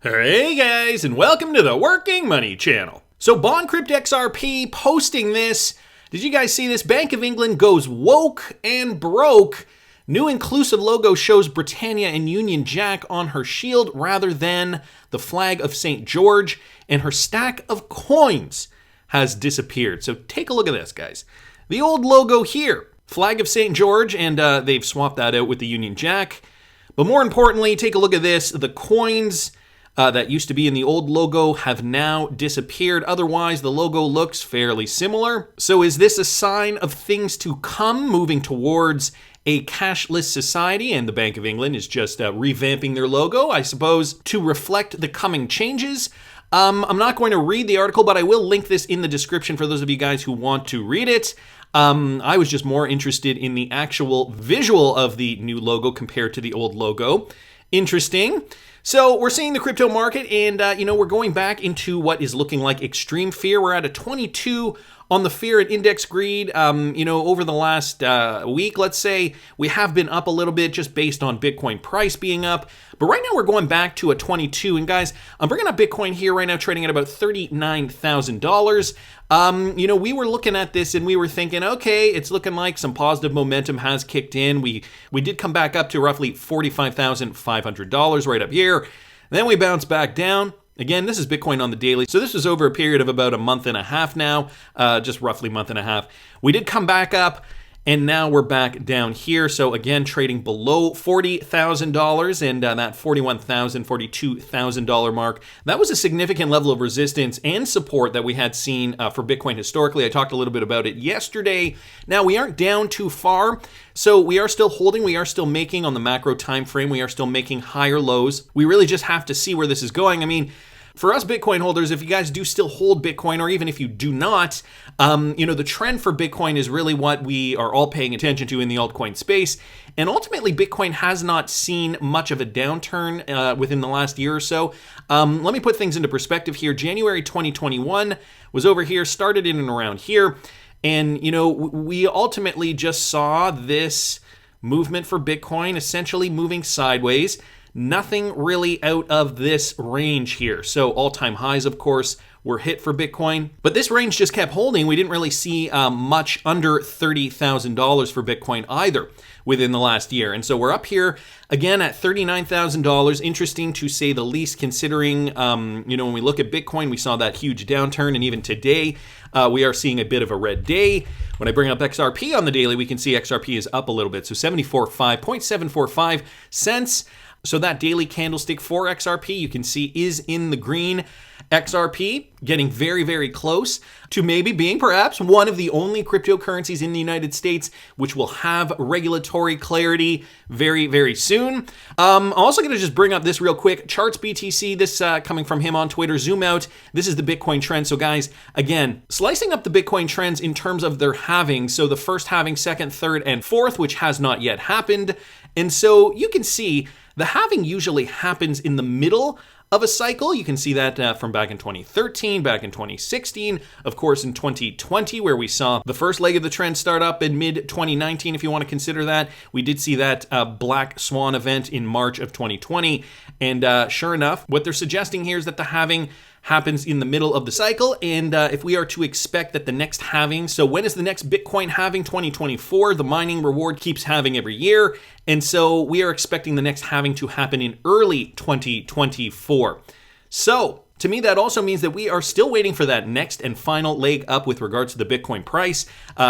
Hey guys, and welcome to the Working Money channel. So BondCrypt XRP posting this. Did you guys see this? Bank of England goes woke and broke. New inclusive logo shows Britannia and Union Jack on her shield rather than the flag of St. George, and her stack of coins has disappeared. So take a look at this, guys. The old logo here, flag of St. George, and they've swapped that out with the Union Jack. But more importantly, take a look at this. The coins that used to be in the old logo have now disappeared. Otherwise, the logo looks fairly similar. So is this a sign of things to come, moving towards a cashless society? And the Bank of England is just revamping their logo, I suppose, to reflect the coming changes. I'm not going to read the article, but I will link this in the description for those of you guys who want to read it. I was just more interested in the actual visual of the new logo compared to the old logo. Interesting. So we're seeing the crypto market, and we're going back into what is looking like extreme fear. We're at a 22 on the fear and index greed. Over the last week, let's say, we have been up a little bit just based on Bitcoin price being up. But right now we're going back to a 22. And guys, I'm bringing up Bitcoin here right now, trading at about $39,000. We were looking at this and we were thinking, okay, it's looking like some positive momentum has kicked in. We did come back up to roughly $45,500 right up here. Then we bounced back down. Again, this is Bitcoin on the daily. So this was over a period of about a month and a half now, just roughly a month and a half. We did come back up, and now we're back down here. So again, trading below $40,000 and that $41,000, $42,000 mark. That was a significant level of resistance and support that we had seen for Bitcoin historically. I talked a little bit about it yesterday. Now we aren't down too far. So we are still holding, we are still making on the macro time frame, we are still making higher lows. We really just have to see where this is going. I mean, for us Bitcoin holders, if you guys do still hold Bitcoin, or even if you do not, the trend for Bitcoin is really what we are all paying attention to in the altcoin space. And ultimately, Bitcoin has not seen much of a downturn within the last year or so. Let me put things into perspective here. January 2021 was over here, started in and around here. And, we ultimately just saw this movement for Bitcoin essentially moving sideways. Nothing really out of this range here. So all-time highs, of course, were hit for Bitcoin. But this range just kept holding. We didn't really see much under $30,000 for Bitcoin either within the last year. And so we're up here again at $39,000. Interesting to say the least, considering, when we look at Bitcoin, we saw that huge downturn. And even today, we are seeing a bit of a red day. When I bring up XRP on the daily, we can see XRP is up a little bit. So 0.745 cents. So that daily candlestick for XRP, you can see, is in the green. XRP getting very, very close to maybe being perhaps one of the only cryptocurrencies in the United States which will have regulatory clarity very, very soon. I'm also going to just bring up this real quick. Charts BTC, this coming from him on Twitter. Zoom out. This is the Bitcoin trend. So guys, again, slicing up the Bitcoin trends in terms of their halving. So the first halving, second, third, and fourth, which has not yet happened. And so you can see the halving usually happens in the middle of a cycle. You can see that from back in 2013, back in 2016, of course in 2020, where we saw the first leg of the trend start up in mid-2019, if you want to consider that. We did see that Black Swan event in March of 2020. And sure enough, what they're suggesting here is that the halving happens in the middle of the cycle. And if we are to expect that the next halving, so when is the next Bitcoin halving? 2024. The mining reward keeps halving every year. And so we are expecting the next halving to happen in early 2024. So to me, that also means that we are still waiting for that next and final leg up with regards to the Bitcoin price.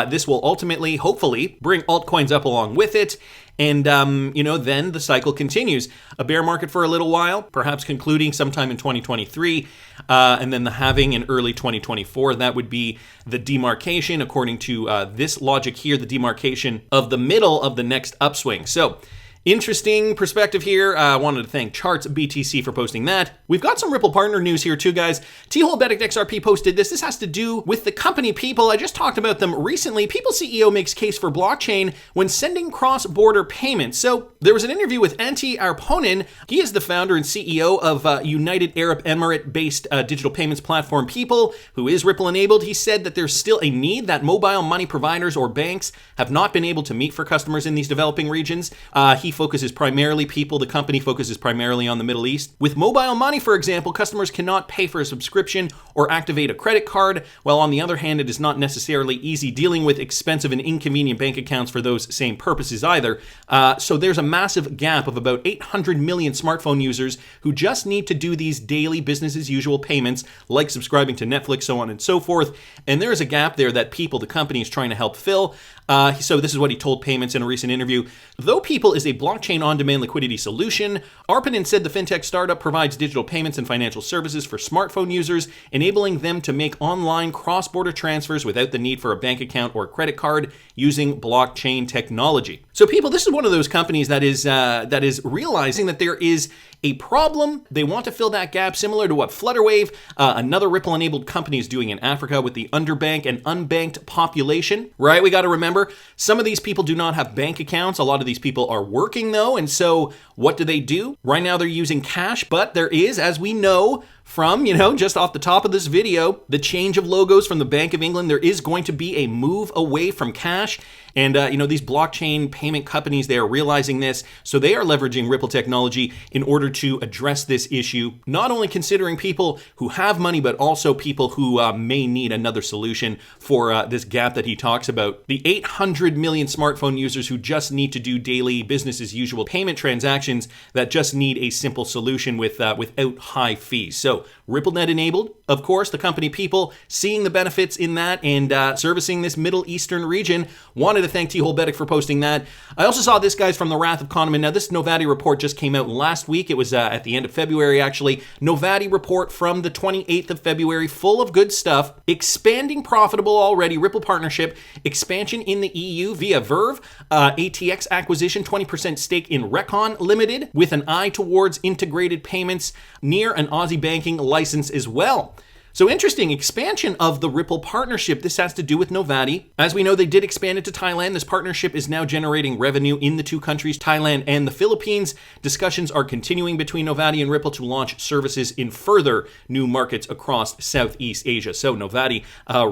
This will ultimately, hopefully, bring altcoins up along with it. And, then the cycle continues. A bear market for a little while, perhaps concluding sometime in 2023, and then the halving in early 2024. That would be the demarcation, according to this logic here, the demarcation of the middle of the next upswing. So interesting perspective here. I wanted to thank Charts BTC for posting that. We've got some Ripple partner news here too, guys. T-Hole Benedict XRP posted this. This has to do with the company People. I just talked about them recently. People CEO makes case for blockchain when sending cross-border payments. So there was an interview with Antti Arponen. He is the founder and CEO of United Arab Emirate-based digital payments platform People, who is Ripple-enabled. He said that there's still a need that mobile money providers or banks have not been able to meet for customers in these developing regions. He focuses primarily, the company focuses primarily on the Middle East. With mobile money, for example, customers cannot pay for a subscription or activate a credit card, while on the other hand, it is not necessarily easy dealing with expensive and inconvenient bank accounts for those same purposes either. So there's a massive gap of about 800 million smartphone users who just need to do these daily business as usual payments, like subscribing to Netflix, so on and so forth. And there is a gap there that the company is trying to help fill. So this is what he told Payments in a recent interview. Though People is a blockchain on-demand liquidity solution, Arpanen said the fintech startup provides digital payments and financial services for smartphone users, enabling them to make online cross-border transfers without the need for a bank account or credit card using blockchain technology. So this is one of those companies that is realizing that there is a problem. They want to fill that gap, similar to what Flutterwave, another Ripple-enabled company, is doing in Africa with the underbanked and unbanked population, right? We got to remember, some of these people do not have bank accounts. A lot of these people are working, though, and so what do? Right now, they're using cash, but there is, as we know, from, just off the top of this video, the change of logos from the Bank of England, there is going to be a move away from cash. And, these blockchain payment companies, they are realizing this. So they are leveraging Ripple technology in order to address this issue, not only considering people who have money, but also people who may need another solution for this gap that he talks about. The 800 million smartphone users who just need to do daily business as usual payment transactions that just need a simple solution without high fees. So RippleNet enabled, of course, the company People, seeing the benefits in that and servicing this Middle Eastern region. Wanted to thank T. Holbedic for posting that. I also saw this, guys, from the Wrath of Kahneman. Now, this Novati report just came out last week. It was at the end of February, actually. Novati report from the 28th of February, full of good stuff. Expanding profitable already, Ripple partnership, expansion in the EU via Verve, ATX acquisition, 20% stake in Recon Limited, with an eye towards integrated payments, near an Aussie banking license as well. So interesting expansion of the Ripple partnership. This has to do with Novati. As we know, they did expand it to Thailand. This partnership is now generating revenue in the two countries, Thailand and the Philippines. Discussions are continuing between Novati and Ripple to launch services in further new markets across Southeast Asia. So Novati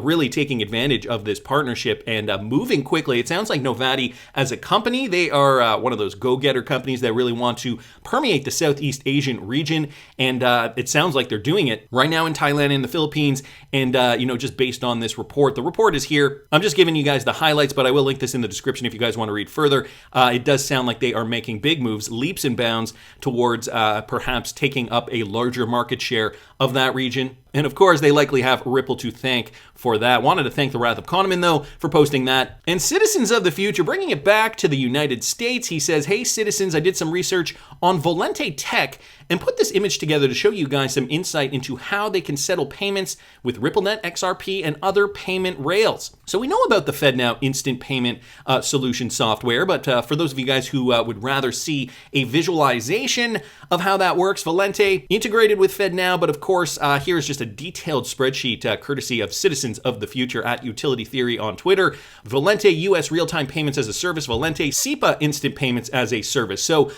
really taking advantage of this partnership and moving quickly. It sounds like Novati as a company, they are one of those go-getter companies that really want to permeate the Southeast Asian region. And it sounds like they're doing it right now in Thailand and the Philippines, and just based on this report. The report is here. I'm just giving you guys the highlights, but I will link this in the description if you guys want to read further. It does sound like they are making big moves, leaps and bounds towards perhaps taking up a larger market share of that region. And of course, they likely have Ripple to thank for that. Wanted to thank the Wrath of Kahneman, though, for posting that. And Citizens of the Future, bringing it back to the United States, he says, "Hey, citizens, I did some research on Volente Tech and put this image together to show you guys some insight into how they can settle payments with RippleNet, XRP, and other payment rails." So we know about the FedNow instant payment solution software, but for those of you guys who would rather see a visualization of how that works, Volente integrated with FedNow, but of course, here's just a detailed spreadsheet courtesy of Citizens of the Future at Utility Theory on Twitter. Volente US real-time payments as a service, Volente SEPA instant payments as a service. So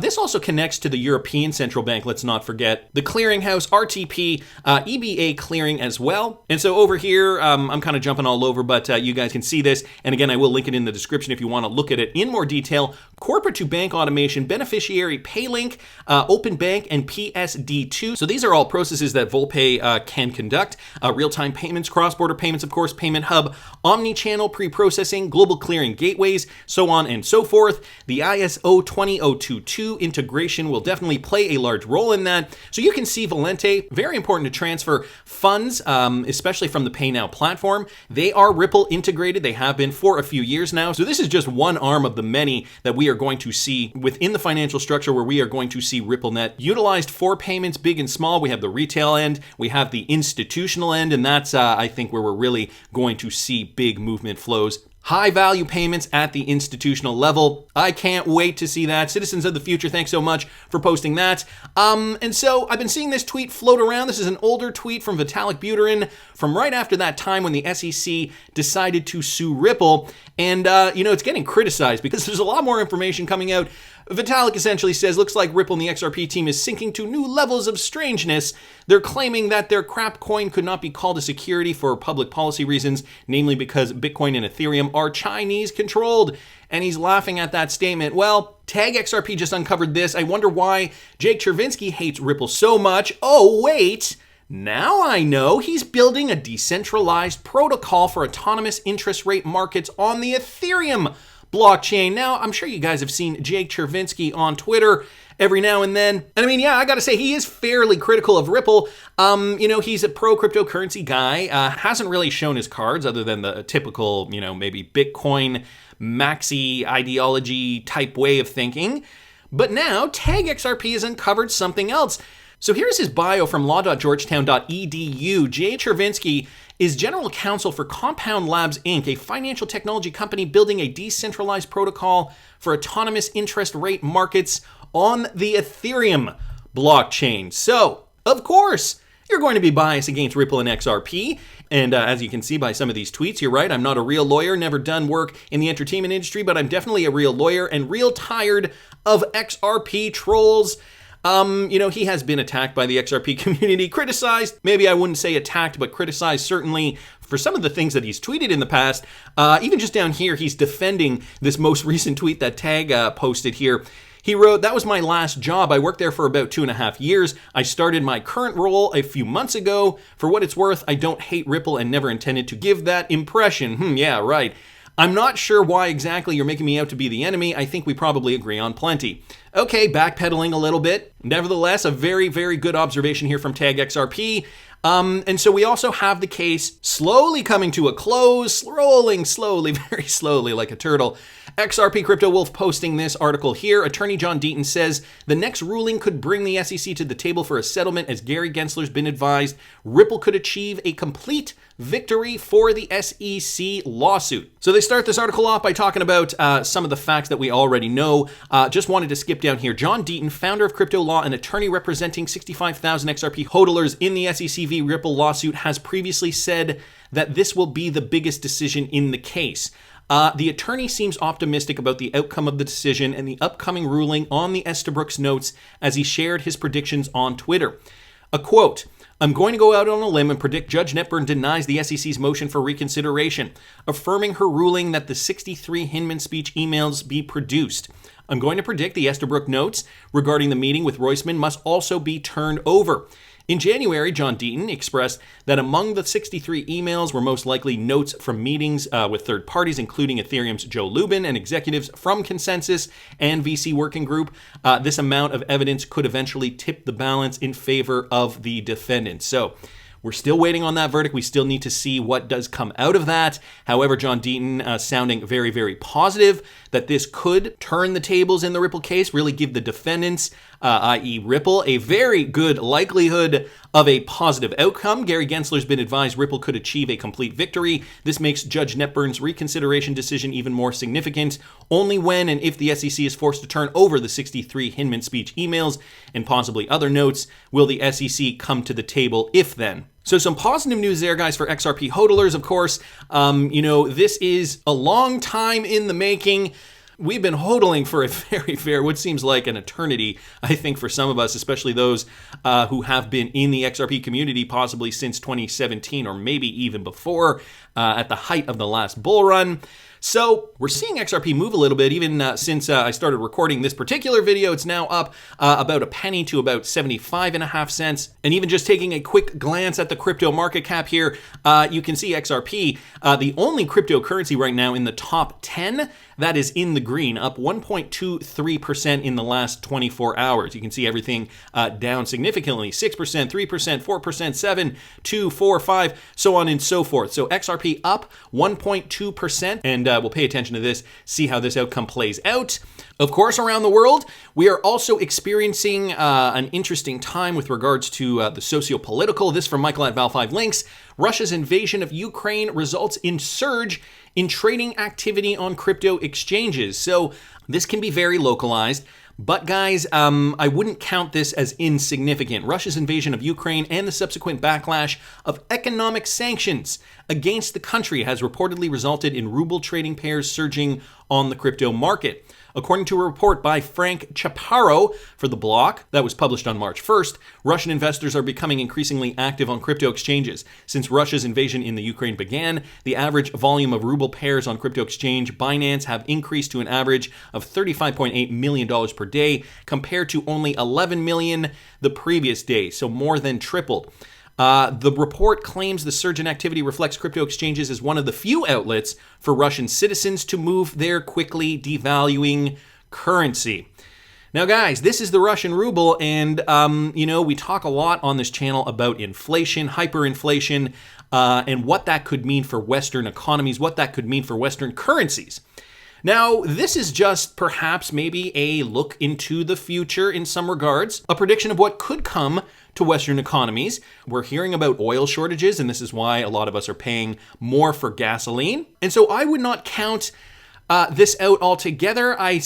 this also connects to the European Central Bank, let's not forget, the clearinghouse, RTP, EBA clearing as well. And so over here, I'm kind of jumping all over, but you guys can see this. And again, I will link it in the description if you want to look at it in more detail. Corporate to bank automation, beneficiary PayLink, Open Bank, and PSD2. So these are all processes that Volpay can conduct. Real-time payments, cross-border payments, of course, Payment Hub, omni-channel pre-processing, global clearing gateways, so on and so forth. The ISO 20022 integration will definitely play a large role in that. So you can see Volente, very important to transfer funds, especially from the PayNow platform. They are Ripple integrated. They have been for a few years now. So this is just one arm of the many that we are going to see within the financial structure where we are going to see RippleNet utilized for payments, big and small. We have the retail end, we have the institutional end, and that's, I think, where we're really going to see big movement flows. High value payments at the institutional level. I can't wait to see that. Citizens of the Future, thanks so much for posting that. And so I've been seeing this tweet float around. This is an older tweet from Vitalik Buterin from right after that time when the SEC decided to sue Ripple. And, it's getting criticized because there's a lot more information coming out. Vitalik essentially says, looks like Ripple and the XRP team is sinking to new levels of strangeness. They're claiming that their crap coin could not be called a security for public policy reasons, namely because Bitcoin and Ethereum are Chinese controlled. And he's laughing at that statement. Well, Tag XRP just uncovered this. I wonder why Jake Cervinski hates Ripple so much. Oh, wait. Now I know. He's building a decentralized protocol for autonomous interest rate markets on the Ethereum blockchain. Now, I'm sure you guys have seen Jake Cervinski on Twitter every now and then. And I mean, yeah, I gotta say, he is fairly critical of Ripple. He's a pro-cryptocurrency guy, hasn't really shown his cards other than the typical, maybe Bitcoin maxi ideology type way of thinking. But now, Tag XRP has uncovered something else. So here's his bio from law.georgetown.edu. Jay Cervinski is general counsel for Compound Labs Inc., a financial technology company building a decentralized protocol for autonomous interest rate markets on the Ethereum blockchain. So, of course, you're going to be biased against Ripple and XRP. And as you can see by some of these tweets, you're right, I'm not a real lawyer, never done work in the entertainment industry, but I'm definitely a real lawyer and real tired of XRP trolls. He has been attacked by the XRP community, criticized, maybe I wouldn't say attacked, but criticized certainly for some of the things that he's tweeted in the past. Even just down here, he's defending this most recent tweet that Tag posted here. He wrote, "That was my last job. I worked there for about 2.5 years. I started my current role a few months ago. For what it's worth, I don't hate Ripple and never intended to give that impression." Yeah, right. I'm not sure why exactly you're making me out to be the enemy. I think we probably agree on plenty. Okay, backpedaling a little bit. Nevertheless, a very, very good observation here from Tag XRP. And so we also have the case slowly coming to a close, rolling slowly, very slowly like a turtle. XRP Crypto Wolf posting this article here. Attorney John Deaton says the next ruling could bring the SEC to the table for a settlement. As Gary Gensler's been advised, Ripple could achieve a complete victory for the SEC lawsuit. So they start this article off by talking about some of the facts that we already know. Just wanted to skip down here. John Deaton, founder of Crypto Law and attorney representing 65,000 XRP hodlers in the SEC v. Ripple lawsuit, has previously said that this will be the biggest decision in the case. The attorney seems optimistic about the outcome of the decision and the upcoming ruling on the Estabrook's notes as he shared his predictions on Twitter. A quote, "I'm going to go out on a limb and predict Judge Netburn denies the SEC's motion for reconsideration, affirming her ruling that the 63 Hinman speech emails be produced. I'm going to predict the Estabrook notes regarding the meeting with Roisman must also be turned over." In January, John Deaton expressed that among the 63 emails were most likely notes from meetings with third parties, including Ethereum's Joe Lubin and executives from Consensus and VC Working Group. This amount of evidence could eventually tip the balance in favor of the defendants. So we're still waiting on that verdict. We still need to see what does come out of that. However, John Deaton sounding very, very positive that this could turn the tables in the Ripple case, really give the defendants, i.e. Ripple, a very good likelihood of a positive outcome. Gary Gensler's been advised Ripple could achieve a complete victory. This makes Judge Netburn's reconsideration decision even more significant. Only when and if the SEC is forced to turn over the 63 Hinman speech emails and possibly other notes will the SEC come to the table, if then. So some positive news there, guys, for XRP hodlers, of course. This is a long time in the making. We've been hodling for a very, what seems like an eternity, I think, for some of us, especially those who have been in the XRP community possibly since 2017 or maybe even before, at the height of the last bull run. So we're seeing XRP move a little bit, even since I started recording this particular video. It's now up about a penny to about 75.5 cents. And even just taking a quick glance at the crypto market cap here, you can see XRP, the only cryptocurrency right now in the top 10 that is in the green, up 1.23% in the last 24 hours. You can see everything down significantly, 6%, 3%, 4%, 7, 2, 4, 5, so on and so forth. So XRP up 1.2%, and we'll pay attention to this, see how this outcome plays out. Of course, around the world, we are also experiencing an interesting time with regards to the socio-political. This from Michael at Val5 Links. Russia's invasion of Ukraine results in surge in trading activity on crypto exchanges. So this can be very localized. But guys, I wouldn't count this as insignificant. Russia's invasion of Ukraine and the subsequent backlash of economic sanctions against the country has reportedly resulted in ruble trading pairs surging on the crypto market. According to a report by Frank Chaparro for The Block that was published on March 1st, Russian investors are becoming increasingly active on crypto exchanges. Since Russia's invasion in the Ukraine began, the average volume of ruble pairs on crypto exchange Binance have increased to an average of $35.8 million per day, compared to only $11 million the previous day, so more than tripled. The report claims the surge in activity reflects crypto exchanges as one of the few outlets for Russian citizens to move their quickly devaluing currency. Now, guys, this is the Russian ruble, and, we talk a lot on this channel about inflation, hyperinflation, and what that could mean for Western economies, what that could mean for Western currencies. Now, this is just perhaps maybe a look into the future in some regards, a prediction of what could come to Western economies. We're hearing about oil shortages, and this is why a lot of us are paying more for gasoline. And so I would not count this out altogether. I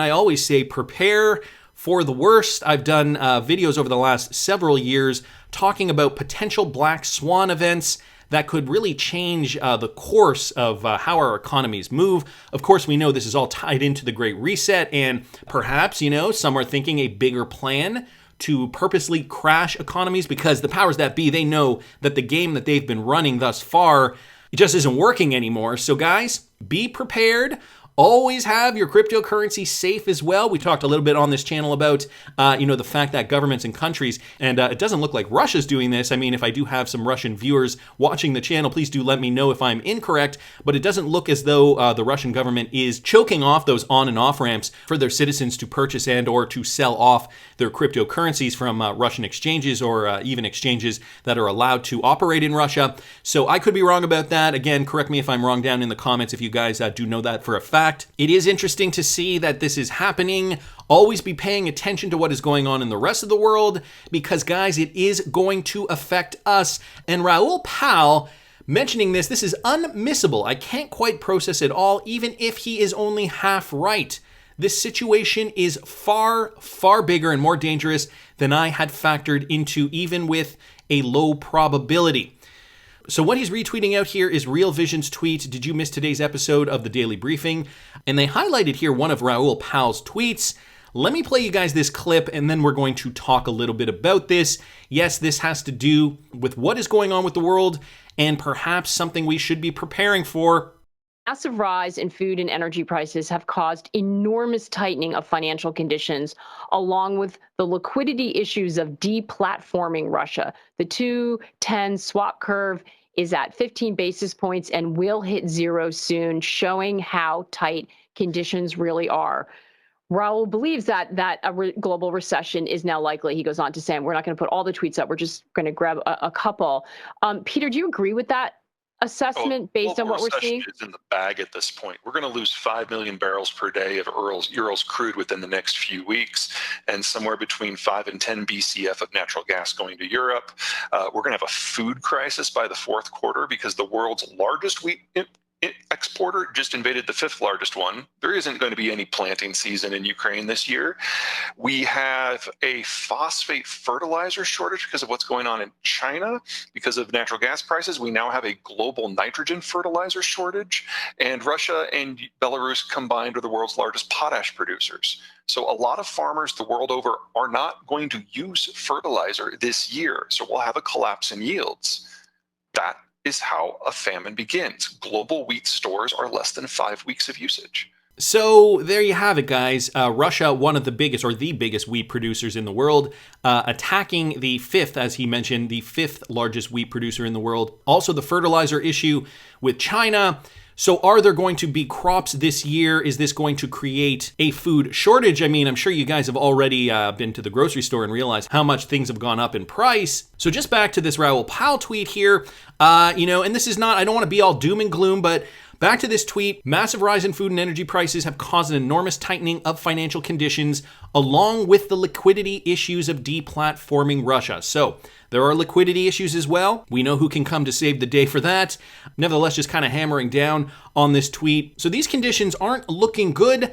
always say prepare for the worst. I've done videos over the last several years talking about potential black swan events that could really change the course of how our economies move. Of course, we know this is all tied into the Great Reset, and perhaps, some are thinking a bigger plan to purposely crash economies because the powers that be, they know that the game that they've been running thus far, it just isn't working anymore. So guys, be prepared. Always have your cryptocurrency safe as well. We talked a little bit on this channel about, the fact that governments and countries, and it doesn't look like Russia's doing this. I mean, if I do have some Russian viewers watching the channel, please do let me know if I'm incorrect, but it doesn't look as though the Russian government is choking off those on and off ramps for their citizens to purchase and or to sell off their cryptocurrencies from Russian exchanges or even exchanges that are allowed to operate in Russia. So I could be wrong about that. Again, correct me if I'm wrong down in the comments if you guys do know that for a fact. It is interesting to see that this is happening. Always be paying attention to what is going on in the rest of the world because, guys, it is going to affect us. And Raoul Pal mentioning this is unmissable. I can't quite process it all, even if he is only half right. This situation is far, far bigger and more dangerous than I had factored into, even with a low probability. So what he's retweeting out here is Real Vision's tweet, "Did you miss today's episode of the Daily Briefing?" And they highlighted here one of Raoul Pal's tweets. Let me play you guys this clip, and then we're going to talk a little bit about this. Yes, this has to do with what is going on with the world, and perhaps something we should be preparing for. Massive rise in food and energy prices have caused enormous tightening of financial conditions, along with the liquidity issues of deplatforming Russia. The 2-10 swap curve is at 15 basis points and will hit zero soon, showing how tight conditions really are. Raoul believes that a global recession is now likely. He goes on to say, and we're not going to put all the tweets up, we're just going to grab a couple. Peter, do you agree with that assessment based on what we're seeing? Is in the bag at this point. We're going to lose 5 million barrels per day of Urals crude within the next few weeks, and somewhere between 5 and 10 BCF of natural gas going to Europe. We're going to have a food crisis by the fourth quarter because the world's largest wheat exporter just invaded the fifth largest one. There isn't going to be any planting season in Ukraine this year. We have a phosphate fertilizer shortage because of what's going on in China. Because of natural gas prices, we now have a global nitrogen fertilizer shortage. And Russia and Belarus combined are the world's largest potash producers. So a lot of farmers the world over are not going to use fertilizer this year. So we'll have a collapse in yields. That is how a famine begins. Global wheat stores are less than 5 weeks of usage. So there you have it, guys. Russia, one of the biggest or the biggest wheat producers in the world, attacking the fifth, as he mentioned, the fifth largest wheat producer in the world. Also the fertilizer issue with China. So are there going to be crops this year? Is this going to create a food shortage? I mean, I'm sure you guys have already been to the grocery store and realized how much things have gone up in price. So just back to this Raoul Pal tweet here, and this is not, I don't want to be all doom and gloom, but back to this tweet, massive rise in food and energy prices have caused an enormous tightening of financial conditions, along with the liquidity issues of deplatforming Russia. So there are liquidity issues as well. We know who can come to save the day for that. Nevertheless, just kind of hammering down on this tweet. So these conditions aren't looking good.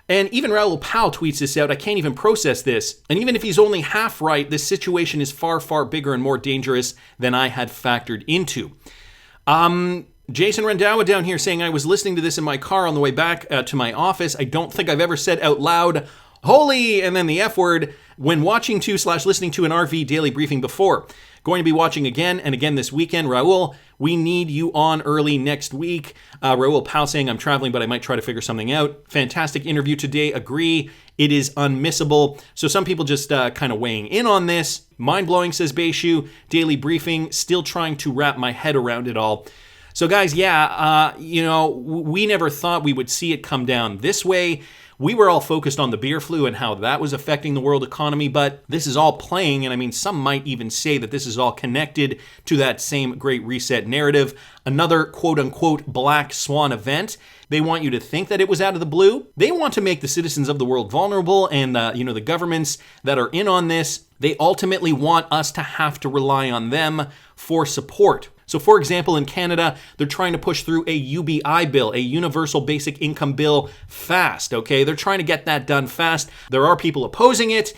And even Raoul Pal tweets this out. I can't even process this. And even if he's only half right, this situation is far, far bigger and more dangerous than I had factored into. Jason Rendawa down here saying, I was listening to this in my car on the way back to my office. I don't think I've ever said out loud, holy, and then the F word when watching to/listening to an RV daily briefing before. Going to be watching again and again this weekend. Raoul, we need you on early next week. Raoul Pal saying, I'm traveling, but I might try to figure something out. Fantastic interview today. Agree. It is unmissable. So some people just kind of weighing in on this. Mind-blowing, says Beishu. Daily briefing. Still trying to wrap my head around it all. So guys, yeah, we never thought we would see it come down this way. We were all focused on the beer flu and how that was affecting the world economy, but this is all playing, and I mean, some might even say that this is all connected to that same Great Reset narrative, another quote-unquote Black Swan event. They want you to think that it was out of the blue. They want to make the citizens of the world vulnerable, and the governments that are in on this, they ultimately want us to have to rely on them for support. So for example, in Canada, they're trying to push through a UBI bill, a universal basic income bill, fast, okay? They're trying to get that done fast. There are people opposing it,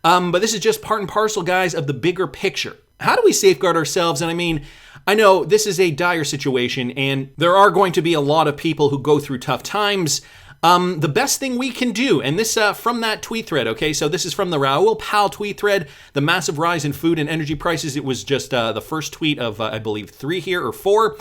but this is just part and parcel, guys, of the bigger picture. How do we safeguard ourselves? And I mean, I know this is a dire situation, and there are going to be a lot of people who go through tough times. The best thing we can do, and this from that tweet thread, okay, so this is from the Raoul Pal tweet thread, the massive rise in food and energy prices. It was just the first tweet of, I believe, 3 here, or 4.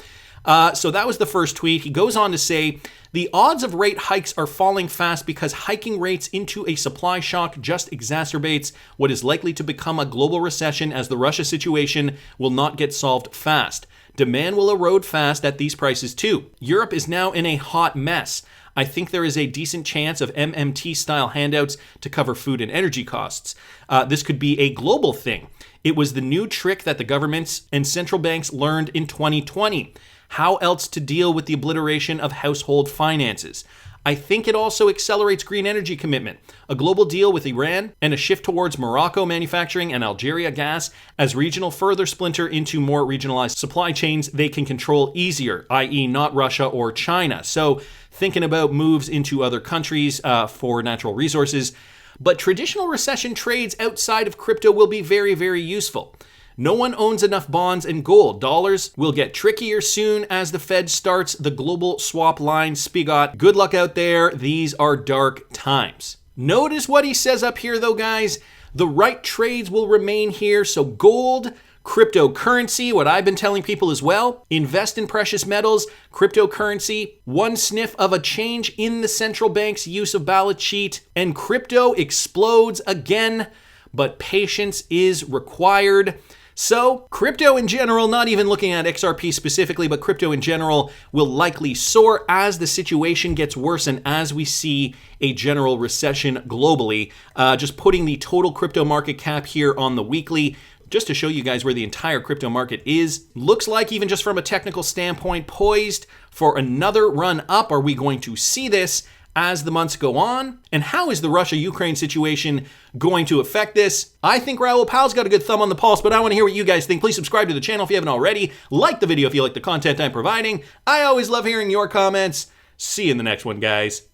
So that was the first tweet. He goes on to say, the odds of rate hikes are falling fast because hiking rates into a supply shock just exacerbates what is likely to become a global recession, as the Russia situation will not get solved fast. Demand will erode fast at these prices too. Europe is now in a hot mess. I think there is a decent chance of MMT-style handouts to cover food and energy costs. This could be a global thing. It was the new trick that the governments and central banks learned in 2020. How else to deal with the obliteration of household finances? I think it also accelerates green energy commitment, a global deal with Iran, and a shift towards Morocco manufacturing and Algeria gas as regional further splinter into more regionalized supply chains they can control easier, i.e. not Russia or China. So thinking about moves into other countries for natural resources. But traditional recession trades outside of crypto will be very, very useful. No one owns enough bonds and gold. Dollars will get trickier soon as the Fed starts the global swap line spigot. Good luck out there. These are dark times. Notice what he says up here though, guys. The right trades will remain here. So gold, cryptocurrency, what I've been telling people as well, invest in precious metals, cryptocurrency, one sniff of a change in the central bank's use of balance sheet, and crypto explodes again, but patience is required. So crypto in general, not even looking at XRP specifically, but crypto in general will likely soar as the situation gets worse and as we see a general recession globally. Just putting the total crypto market cap here on the weekly, just to show you guys where the entire crypto market is. Looks like, even just from a technical standpoint, poised for another run up. Are we going to see this as the months go on? And how is the Russia-Ukraine situation going to affect this? I think Raoul Pal's got a good thumb on the pulse, but I want to hear what you guys think. Please subscribe to the channel if you haven't already. Like the video if you like the content I'm providing. I always love hearing your comments. See you in the next one, guys.